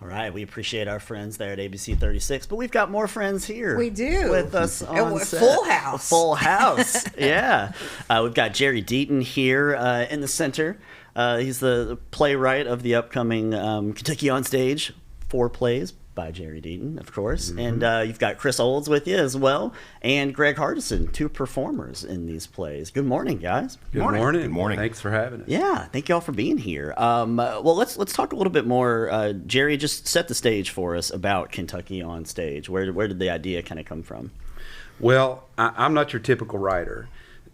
All right, we appreciate our friends there at ABC 36, but we've got more friends here. We do. With us on set. Full house. Full house, yeah. We've got Jerry Deaton here in the center. He's the playwright of the upcoming Kentucky on Stage, 4 plays by Jerry Deaton, of course. And you've got Chris Olds with you as well, and Greg Hardison, 2 performers in these plays. Good morning, guys. Good morning. Good morning. Thanks for having us. Yeah, thank you all for being here. Well, let's talk a little bit more. Jerry, just set the stage for us about Kentucky on Stage. Where did the idea kind of come from? Well, I'm not your typical writer.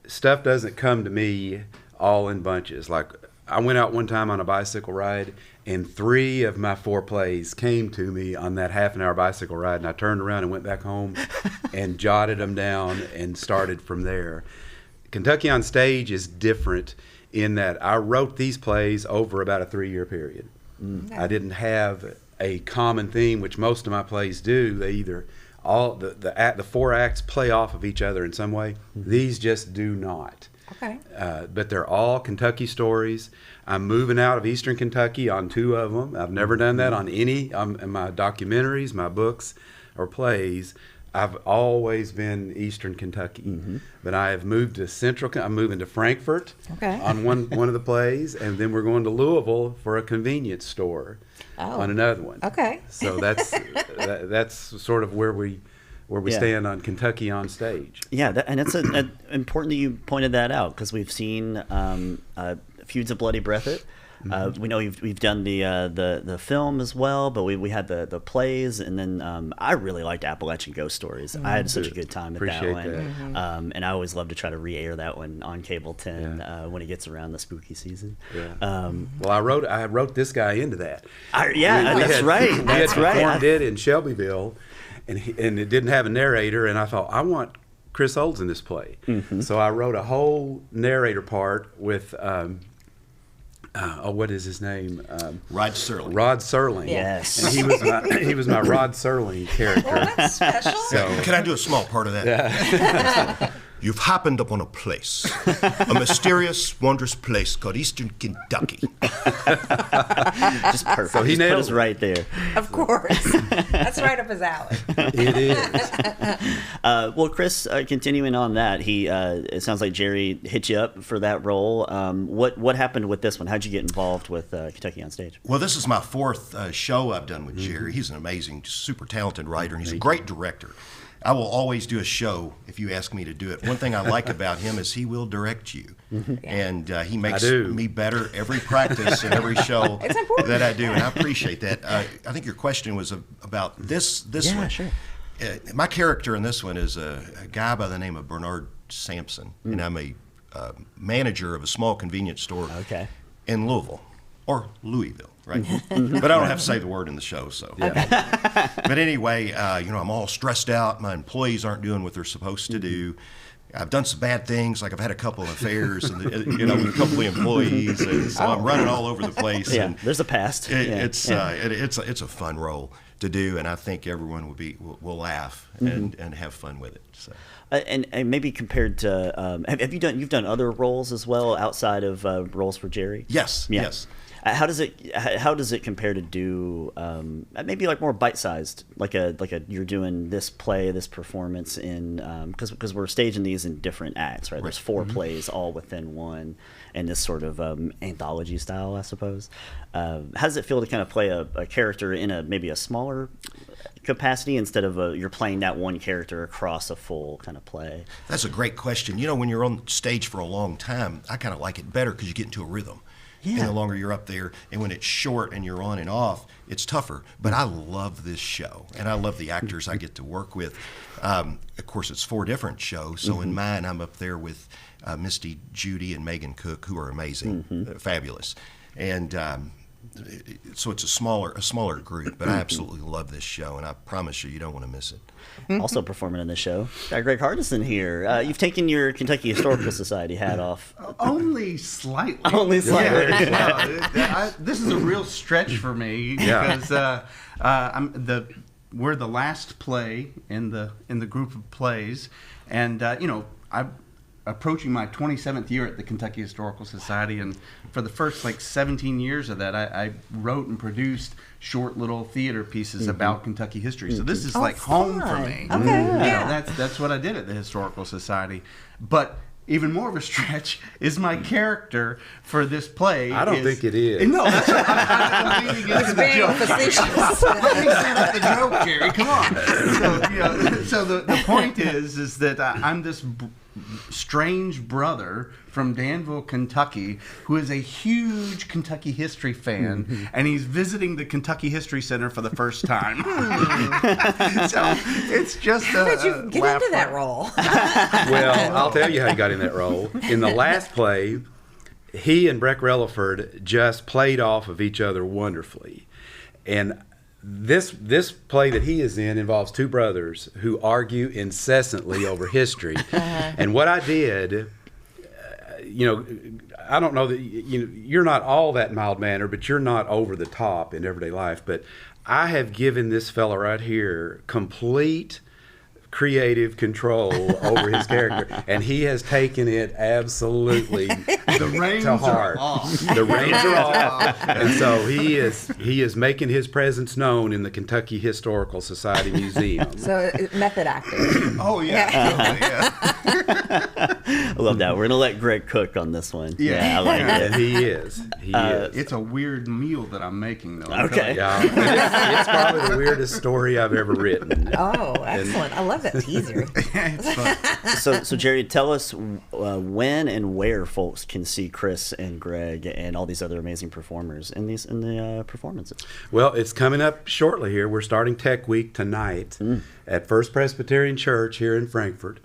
Stuff doesn't come to me all in bunches. Like, I went out one time on a bicycle ride, and 3 of my 4 plays came to me on that half-an-hour bicycle ride, and I turned around and went back home and jotted them down and started from there. Kentucky on Stage is different in that I wrote these plays over about a 3-year period. I didn't have a common theme, which most of my plays do. They either the 4 acts play off of each other in some way. These just do not. Okay. But they're all Kentucky stories. I'm moving out of Eastern Kentucky on 2 of them. I've never done that on any in my documentaries, my books, or plays. I've always been Eastern Kentucky. But I have moved to Central. I'm moving to Frankfort on one of the plays, and then we're going to Louisville for a convenience store on another one. Okay. So that's sort of where we stand on Kentucky on Stage. Yeah, and it's important that you pointed that out, because we've seen Feuds of Bloody Breathitt. We know we've done the film as well, but we had the plays, and then I really liked Appalachian Ghost Stories. I had such a good time at that one. And I always love to try to re-air that one on Cable 10 when it gets around the spooky season. Well, I wrote this guy into that. That's right. We had performed it in Shelbyville, and it didn't have a narrator, and I thought, I want Chris Olds in this play. So I wrote a whole narrator part with what is his name? Rod Serling. Rod Serling. Yes. And he was my Rod Serling character. Well, that's special. So, Can I do a small part of that? Yeah. You've happened upon a place, a mysterious, wondrous place called Eastern Kentucky. Just perfect. So he Just put nailed us it. right there. Of course. That's right up his alley. It is. Well, Chris, continuing on that, it sounds like Jerry hit you up for that role. What happened with this one? How'd you get involved with Kentucky on Stage? Well, this is my 4th show I've done with Jerry. He's an amazing, super talented writer, and he's a great director. I will always do a show if you ask me to do it. One thing I like about him is he will direct you. And he makes me better every practice and every show that I do, and I appreciate that. I think your question was about this one. Sure. My character in this one is a guy by the name of Bernard Sampson, and I'm a manager of a small convenience store in Louisville, or Louisville. Right, but I don't have to say the word in the show. So, but anyway, I'm all stressed out. My employees aren't doing what they're supposed to do. I've done some bad things, like I've had a couple of affairs, and with a couple of employees, and so I'm running all over the place. Yeah, and there's a past. It's a fun role to do, and I think everyone will laugh and have fun with it. So. And maybe compared to, you've done other roles as well outside of roles for Jerry? Yes. Yeah. Yes. How does it compare to do maybe like more bite-sized, like a you're doing this play, this performance in because we're staging these in different acts, right? There's 4 plays all within one, in this sort of anthology style, I suppose. How does it feel to kind of play a character in maybe a smaller capacity instead of you're playing that one character across a full kind of play? That's a great question. When you're on stage for a long time, I kind of like it better because you get into a rhythm. Yeah. And the longer you're up there, and when it's short and you're on and off, it's tougher. But I love this show, and I love the actors I get to work with. Of course, it's 4 different shows. So in mine, I'm up there with Misty, Judy, and Megan Cook, who are amazing, fabulous. And so it's a smaller group, but I absolutely love this show, and I promise you don't want to miss it. Also performing in the show, got Greg Hardison here. You've taken your Kentucky Historical Society hat off. Only slightly. Only slightly. Yeah. This is a real stretch for me because we're the last play in the group of plays, and approaching my 27th year at the Kentucky Historical Society, and for the first 17 years of that, I wrote and produced short little theater pieces about Kentucky history. So this is home for me. Okay, That's what I did at the Historical Society. But even more of a stretch is my character for this play. I don't think it is. No, that's what I'm leaning into It's the being joke. facetious. Let me set up the joke, Jerry. Come on. So the point is that I'm this strange brother from Danville, Kentucky, who is a huge Kentucky history fan, and he's visiting the Kentucky History Center for the first time. So it's just How did you get into that role? Well, I'll tell you how he got in that role. In the last play, he and Breck Relaford just played off of each other wonderfully. And this play that he is in involves two brothers who argue incessantly over history. And what I did, I don't know that you're not all that mild-mannered, but you're not over the top in everyday life. But I have given this fella right here complete creative control over his character, and he has taken it absolutely to heart. The reins are off, and so he is making his presence known in the Kentucky Historical Society Museum. So method acting. Oh yeah. I love that. We're gonna let Greg cook on this one. Yeah. I like it. And he is. It's a weird meal that I'm making, though. Okay. Yeah, it's probably the weirdest story I've ever written. Oh, excellent. I love that teaser. It's fun. So Jerry, tell us when and where folks can see Chris and Greg and all these other amazing performers in the performances. Well, it's coming up shortly here. We're starting Tech Week tonight at First Presbyterian Church here in Frankfort,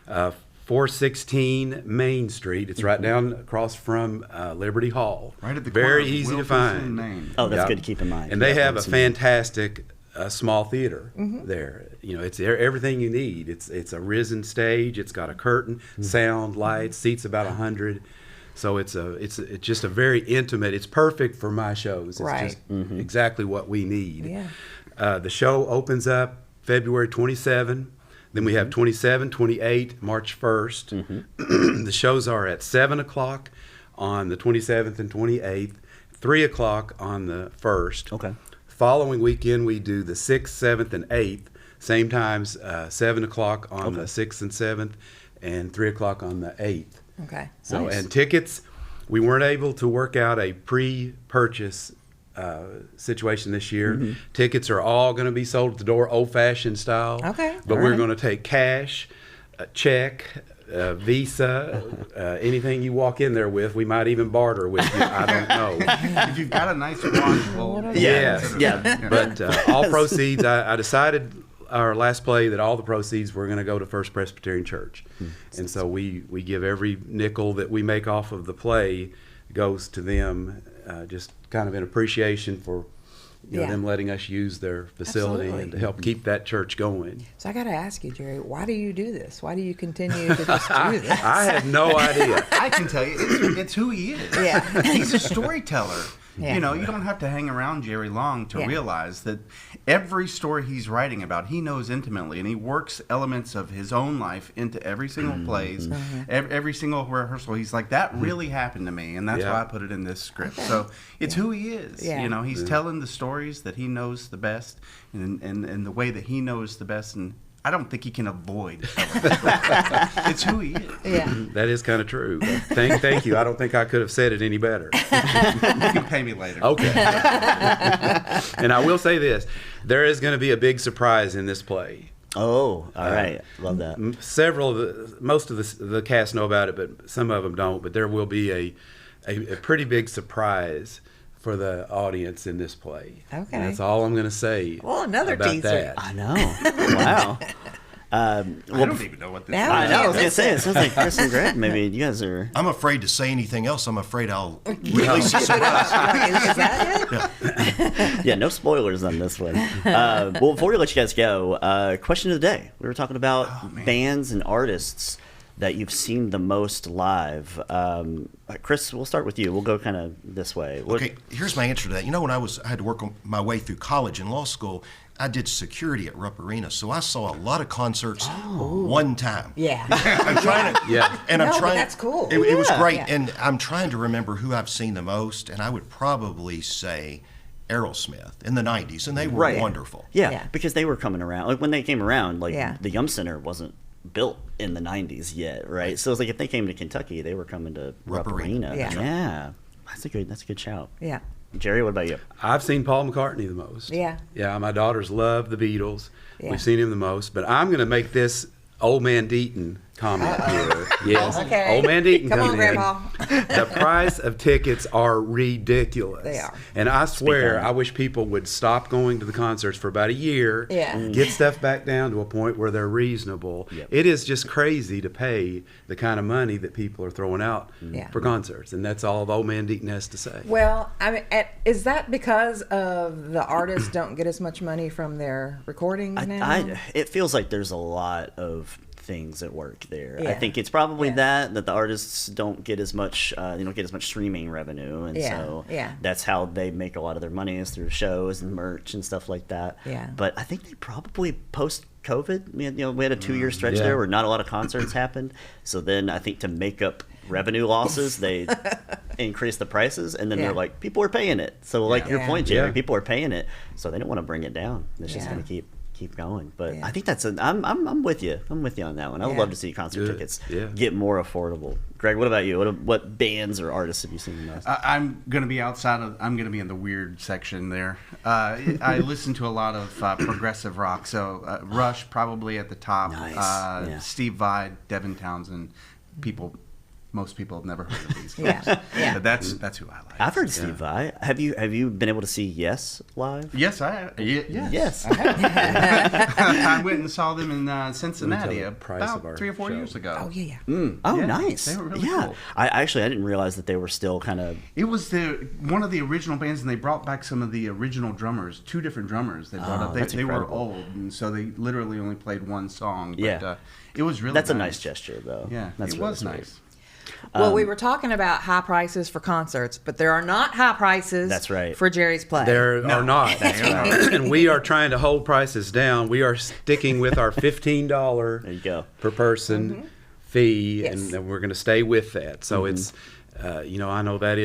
416 Main Street. It's right down across from Liberty Hall. Right at the Very corner of easy to Wilkinson and find. Main. Oh, that's Yeah. good to keep in mind. And they have a Wilkinson. fantastic small theater there. It's everything you need. It's a risen stage. It's got a curtain, sound, lights, seats about 100. So it's just a very intimate. It's perfect for my shows. It's Right. just exactly what we need. Yeah. The show opens up February 27. Then we have 27, 28, March 1st. The shows are at 7 o'clock on the 27th and 28th, 3 o'clock on the 1st. Okay. Following weekend, we do the 6th, 7th, and 8th. Same times, 7 o'clock on the 6th and 7th, and 3 o'clock on the 8th. Okay. So, Nice. and tickets, we weren't able to work out a pre-purchase situation this year. Tickets are all going to be sold at the door, old-fashioned style. Okay. But All we're right. going to take cash, a check, Visa, anything you walk in there with. We might even barter with you. I don't know. If you've got a nice watch, well, Yes. Yeah. But all proceeds, I decided our last play that all the proceeds were going to go to First Presbyterian Church. And so we give every nickel that we make off of the play goes to them, just kind of in appreciation for them letting us use their facility Absolutely. and to help keep that church going. So I got to ask you, Jerry, why do you do this? Why do you continue to just do this? I have no idea. I can tell you, it's who he is. Yeah. He's a storyteller. Yeah. You don't have to hang around Jerry long to realize that every story he's writing about, he knows intimately, and he works elements of his own life into every single plays, every single rehearsal. He's like, that really happened to me, and that's why I put it in this script. So it's who he is. Yeah. He's telling the stories that he knows the best, and the way that he knows the best, and I don't think he can avoid telling the story. It's who he is. Yeah. That is kind of true. Thank you. I don't think I could have said it any better. You can pay me later. Okay. And I will say this. There is going to be a big surprise in this play. Oh, all right. Love that. Most of the cast know about it, but some of them don't. But there will be a pretty big surprise for the audience in this play. Okay. And that's all I'm going to say. Well, another about teaser. that. I know. Wow. I don't even know what this Now I is. know. I was gonna say it sounds like Chris and Greg. Maybe you guys are. I'm afraid to say anything else. I'm afraid I'll release it somewhere else. Is that it? Yeah, no spoilers on this one. Well, before we let you guys go, question of the day. We were talking about bands and artists that you've seen the most live. Chris, we'll start with you. We'll go kind of this way. Okay, here's my answer to that. You know, when I had to work my way through college and law school, I did security at Rupp Arena, so I saw a lot of concerts one time. Yeah. I'm trying to, and I'm No, but trying. that's cool. It was great, Yeah. and I'm trying to remember who I've seen the most, and I would probably say Aerosmith in the '90s, and they were wonderful. Yeah, because they were coming around. Like when they came around, like Yeah. the Yum Center wasn't built in the '90s yet, right? So it's like if they came to Kentucky, they were coming to Rupp Arena. Yeah. That's a good shout. Yeah. Jerry, what about you? I've seen Paul McCartney the most. Yeah. Yeah, my daughters love the Beatles. Yeah. We've seen him the most. But I'm going to make this Old Man Deaton comment here. Yes. Okay. Old Man Deaton Come on, coming in. Grandpa. The price of tickets are ridiculous. They are. And I swear, on it. I wish people would stop going to the concerts for about a year. Yeah. Get stuff back down to a point where they're reasonable. Yep. It is just crazy to pay the kind of money that people are throwing out Yeah. for concerts. And that's all Old Man Deaton has to say. Well, I mean, is that because of the artists don't get as much money from their recordings now? It feels like there's a lot of things at work there. I Yeah. think it's probably Yeah. that the artists don't get as much streaming revenue, and Yeah. so Yeah. that's how they make a lot of their money is through shows and merch and stuff like that. Yeah. But I think they probably post-COVID, we had a 2-year stretch Yeah. there where not a lot of concerts happened. So then I think to make up revenue losses, they increase the prices, and then Yeah. they're like, people are paying it. So like your Yeah. point, Jerry, Yeah. people are paying it, so they don't want to bring it down. It's just Yeah. going to keep going. But Yeah. I think I'm with you. I'm with you on that one. I would Yeah. love to see concert Good. tickets Yeah. get more affordable. Greg, what about you? What bands or artists have you seen the most? I'm going to be I'm going to be in the weird section there. I listen to a lot of progressive rock. So Rush probably at the top. Nice. Yeah. Steve Vai, Devin Townsend. Most people have never heard of these guys. Yeah. Yeah. But that's who I like. I've heard Steve Vai. Have you been able to see Yes live? Yes, I have. Yes. I have. I went and saw them in Cincinnati Let me tell the price of about our 3 or 4 show. years ago. Oh, yeah. Oh, Yeah, nice. they were really yeah. cool. I didn't realize that they were still kind of. It was one of the original bands, and they brought back some of the original drummers, 2 different drummers they brought up. that's They were incredible. old, and so they literally only played one song. But, Yeah. it was really That's a nice nice gesture, though. Yeah, that's it really was sweet. nice. Well, we were talking about high prices for concerts, but there are not high prices That's right. for Jerry's play. There are not. That's right. And we are trying to hold prices down. We are sticking with our $15 There you go. per person fee, Yes. and we're going to stay with that. So it's, I know that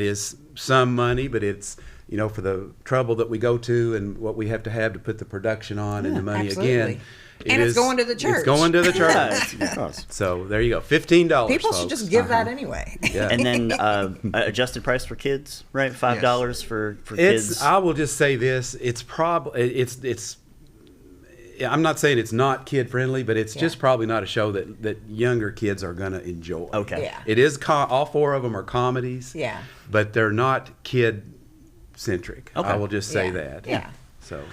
is some money, but it's, for the trouble that we go to and what we have to put the production on and the money absolutely. again. And it's going to the church. It's going to the church. Yeah, it's a good cause. So there you go, $15. People should folks. just give that anyway. Yeah. And then adjusted price for kids, right? $5 for It's. kids. I will just say this: it's probably it's. I'm not saying it's not kid friendly, but it's just probably not a show that younger kids are going to enjoy. Okay. Yeah. It is. All 4 of them are comedies. Yeah. But they're not kid centric. Okay. I will just say Yeah. that. Yeah. So.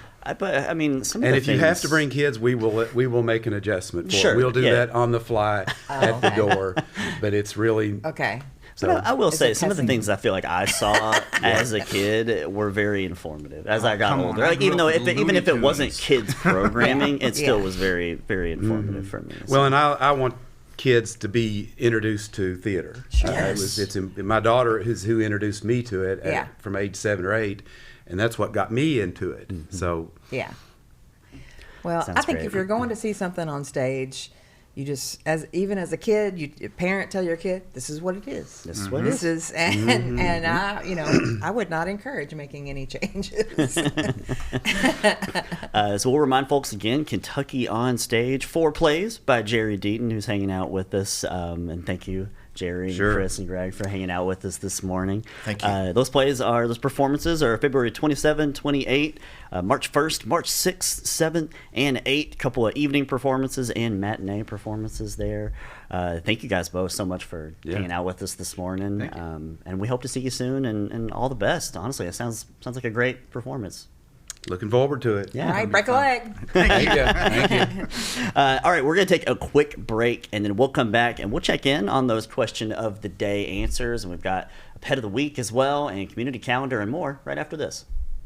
But I mean, some of And the if you have things- to bring kids, we will make an adjustment for Sure, it. We'll do yeah. that on the fly at the door. But it's really Okay. so. But I will Is say it some of the testing? things I feel like I saw as a kid were very informative as I got come on, older. I Like grew even up though with even if it Looney wasn't Tunes. kids programming, it still Yeah. was very very informative for me. Well, and I want kids to be introduced to theater. Sure. It's my daughter is who introduced me to it Yeah. from age 7 or 8, and that's what got me into it. So Yeah. Well, Sounds I think great. if you're going to see something on stage, you just even as a kid, a parent tell your kid, "This is what it is. This is what it This is." is," and I would not encourage making any changes. So we'll remind folks again, Kentucky on Stage, 4 plays by Jerry Deaton, who's hanging out with us. And thank you, Jerry, Sure. and Chris, and Greg for hanging out with us this morning. Thank you. Those performances are February 27, 28, March 1st, March 6th, 7th, and 8th. Couple of evening performances and matinee performances there. Thank you guys both so much for hanging out with us this morning. And we hope to see you soon, and all the best. Honestly, it sounds like a great performance. looking forward to it. Yeah. All right, break a leg. Thank you. Thank you. All right, we're going to take a quick break, and then we'll come back and we'll check in on those question of the day answers. And we've got a pet of the week as well, and community calendar and more right after this.